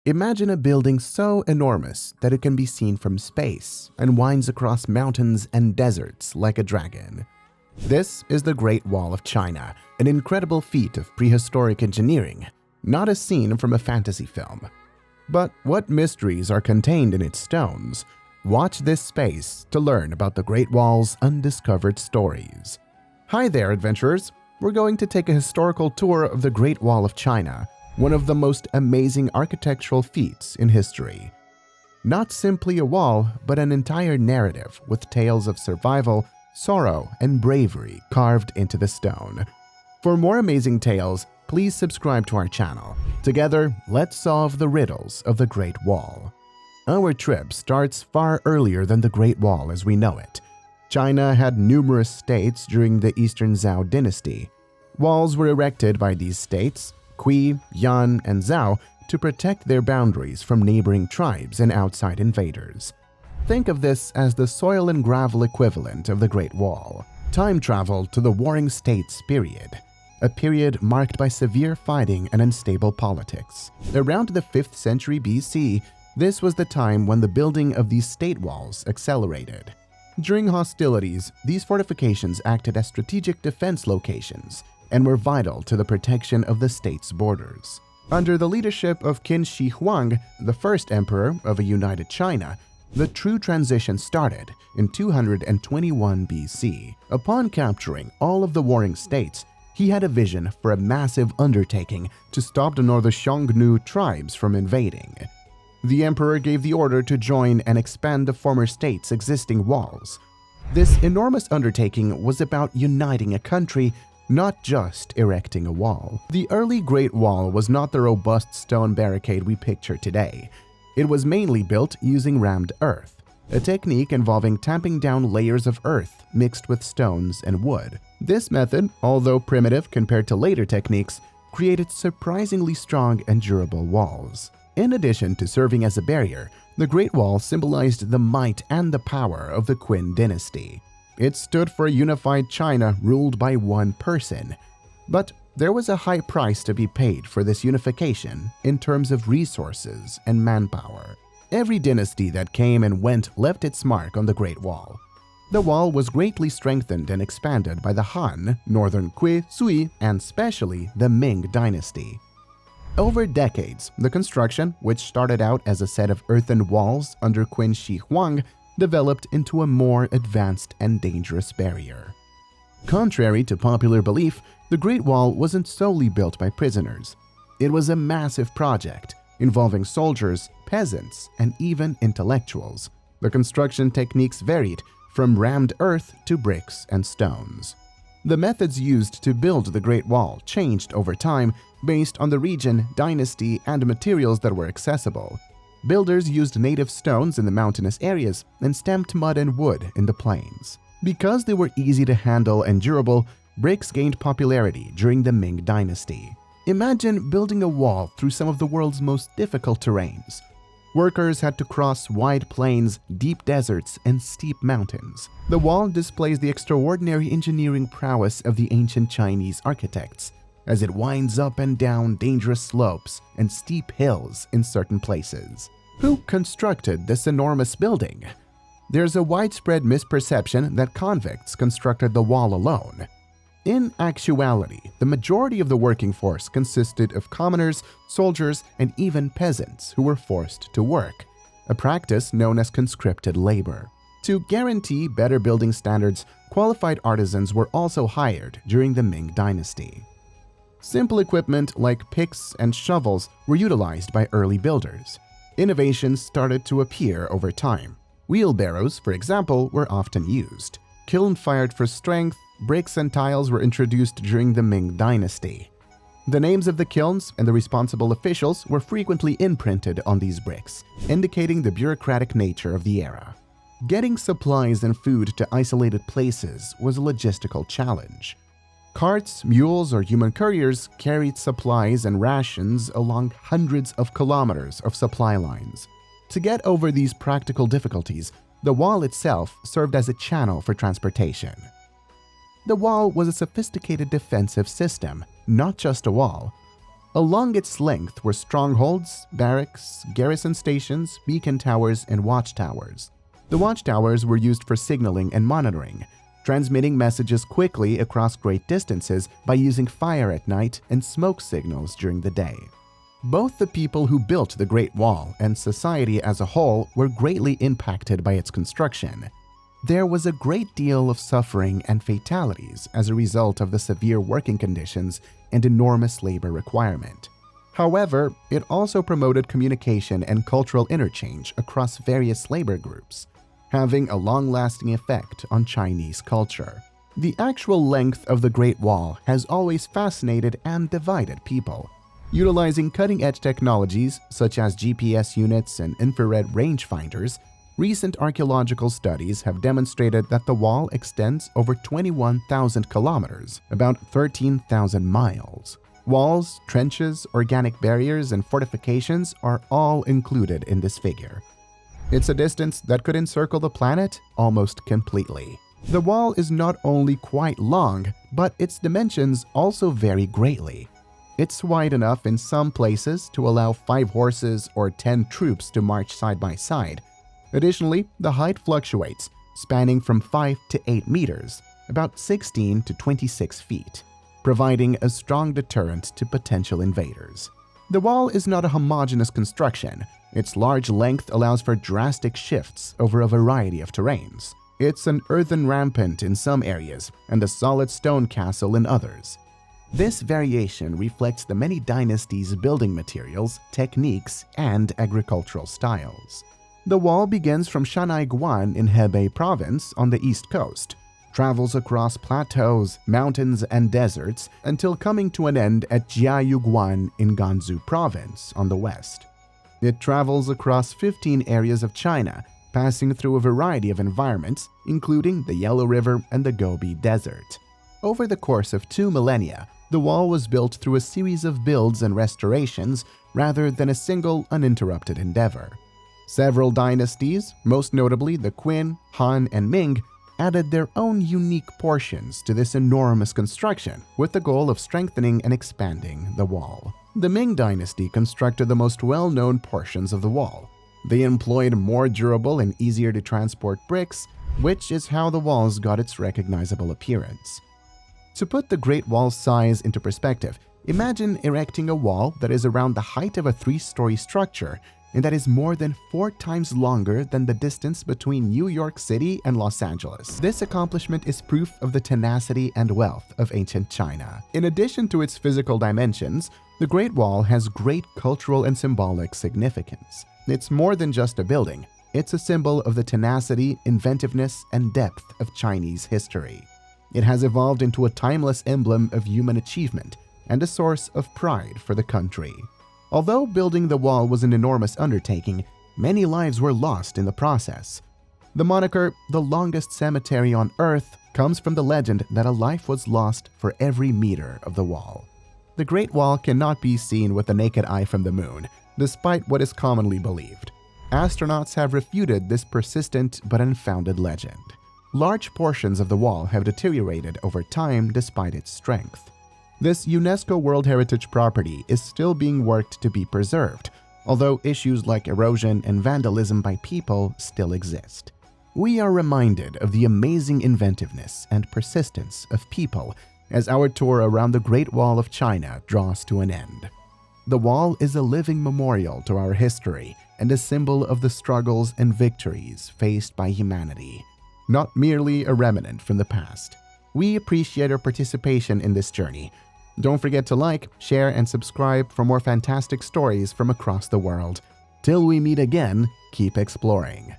Imagine a building so enormous that it can be seen from space and winds across mountains and deserts like a dragon. This is the Great Wall of China, an incredible feat of prehistoric engineering, not a scene from a fantasy film. But what mysteries are contained in its stones? Watch this space to learn about the Great Wall's undiscovered stories. Hi there, adventurers! We're going to take a historical tour of the Great Wall of China, one of the most amazing architectural feats in history. Not simply a wall, but an entire narrative with tales of survival, sorrow, and bravery carved into the stone. For more amazing tales, please subscribe to our channel. Together, let's solve the riddles of the Great Wall. Our trip starts far earlier than the Great Wall as we know it. China had numerous states during the Eastern Zhou dynasty. Walls were erected by these states, Qi, Yan, and Zhao, to protect their boundaries from neighboring tribes and outside invaders. Think of this as the soil and gravel equivalent of the Great Wall. Time travel to the Warring States period, a period marked by severe fighting and unstable politics. Around the 5th century BC, this was the time when the building of these state walls accelerated. During hostilities, these fortifications acted as strategic defense locations and were vital to the protection of the state's borders. Under the leadership of Qin Shi Huang, the first emperor of a united China, the true transition started in 221 BC. Upon capturing all of the warring states, he had a vision for a massive undertaking to stop the northern Xiongnu tribes from invading. The emperor gave the order to join and expand the former state's existing walls. This enormous undertaking was about uniting a country, not just erecting a wall. The early Great Wall was not the robust stone barricade we picture today. It was mainly built using rammed earth, a technique involving tamping down layers of earth mixed with stones and wood. This method, although primitive compared to later techniques, created surprisingly strong and durable walls. In addition to serving as a barrier, the Great Wall symbolized the might and the power of the Qin dynasty. It stood for a unified China ruled by one person. But there was a high price to be paid for this unification in terms of resources and manpower. Every dynasty that came and went left its mark on the Great Wall. The wall was greatly strengthened and expanded by the Han, Northern Qi, Sui, and especially the Ming dynasty. Over decades, the construction, which started out as a set of earthen walls under Qin Shi Huang, developed into a more advanced and dangerous barrier. Contrary to popular belief, the Great Wall wasn't solely built by prisoners. It was a massive project involving soldiers, peasants, and even intellectuals. The construction techniques varied from rammed earth to bricks and stones. The methods used to build the Great Wall changed over time based on the region, dynasty, and materials that were accessible. Builders used native stones in the mountainous areas and stamped mud and wood in the plains. Because they were easy to handle and durable, bricks gained popularity during the Ming dynasty. Imagine building a wall through some of the world's most difficult terrains. Workers had to cross wide plains, deep deserts, and steep mountains. The wall displays the extraordinary engineering prowess of the ancient Chinese architects, as it winds up and down dangerous slopes and steep hills in certain places. Who constructed this enormous building? There's a widespread misperception that convicts constructed the wall alone. In actuality, the majority of the working force consisted of commoners, soldiers, and even peasants who were forced to work, a practice known as conscripted labor. To guarantee better building standards, qualified artisans were also hired during the Ming dynasty. Simple equipment like picks and shovels were utilized by early builders. Innovations started to appear over time. Wheelbarrows, for example, were often used. Kiln-fired for strength, bricks and tiles were introduced during the Ming dynasty. The names of the kilns and the responsible officials were frequently imprinted on these bricks, indicating the bureaucratic nature of the era. Getting supplies and food to isolated places was a logistical challenge. Carts, mules, or human couriers carried supplies and rations along hundreds of kilometers of supply lines. To get over these practical difficulties, the wall itself served as a channel for transportation. The wall was a sophisticated defensive system, not just a wall. Along its length were strongholds, barracks, garrison stations, beacon towers, and watchtowers. The watchtowers were used for signaling and monitoring, transmitting messages quickly across great distances by using fire at night and smoke signals during the day. Both the people who built the Great Wall and society as a whole were greatly impacted by its construction. There was a great deal of suffering and fatalities as a result of the severe working conditions and enormous labor requirement. However, it also promoted communication and cultural interchange across various labor groups, having a long-lasting effect on Chinese culture. The actual length of the Great Wall has always fascinated and divided people. Utilizing cutting-edge technologies such as GPS units and infrared rangefinders, recent archaeological studies have demonstrated that the wall extends over 21,000 kilometers, about 13,000 miles. Walls, trenches, organic barriers, and fortifications are all included in this figure. It's a distance that could encircle the planet almost completely. The wall is not only quite long, but its dimensions also vary greatly. It's wide enough in some places to allow 5 horses or 10 troops to march side by side. Additionally, the height fluctuates, spanning from 5 to 8 meters, about 16 to 26 feet, providing a strong deterrent to potential invaders. The wall is not a homogeneous construction. Its large length allows for drastic shifts over a variety of terrains. It's an earthen rampart in some areas and a solid stone castle in others. This variation reflects the many dynasties' building materials, techniques, and agricultural styles. The wall begins from Shanhaiguan in Hebei province on the east coast, travels across plateaus, mountains, and deserts until coming to an end at Jiayuguan in Gansu province on the west. It travels across 15 areas of China, passing through a variety of environments, including the Yellow River and the Gobi Desert. Over the course of 2 millennia, the wall was built through a series of builds and restorations rather than a single uninterrupted endeavor. Several dynasties, most notably the Qin, Han, and Ming, added their own unique portions to this enormous construction with the goal of strengthening and expanding the wall. The Ming dynasty constructed the most well-known portions of the wall. They employed more durable and easier to transport bricks, which is how the walls got its recognizable appearance. To put the Great Wall's size into perspective, imagine erecting a wall that is around the height of a 3-story structure and that is more than 4 times longer than the distance between New York City and Los Angeles. This accomplishment is proof of the tenacity and wealth of ancient China. In addition to its physical dimensions, the Great Wall has great cultural and symbolic significance. It's more than just a building. It's a symbol of the tenacity, inventiveness, and depth of Chinese history. It has evolved into a timeless emblem of human achievement and a source of pride for the country. Although building the wall was an enormous undertaking, many lives were lost in the process. The moniker, "the longest cemetery on Earth," comes from the legend that a life was lost for every meter of the wall. The Great Wall cannot be seen with the naked eye from the moon, despite what is commonly believed. Astronauts have refuted this persistent but unfounded legend. Large portions of the wall have deteriorated over time despite its strength. This UNESCO World Heritage property is still being worked to be preserved, although issues like erosion and vandalism by people still exist. We are reminded of the amazing inventiveness and persistence of people as our tour around the Great Wall of China draws to an end. The wall is a living memorial to our history and a symbol of the struggles and victories faced by humanity, not merely a remnant from the past. We appreciate your participation in this journey. Don't forget to like, share, and subscribe for more fantastic stories from across the world. Till we meet again, keep exploring.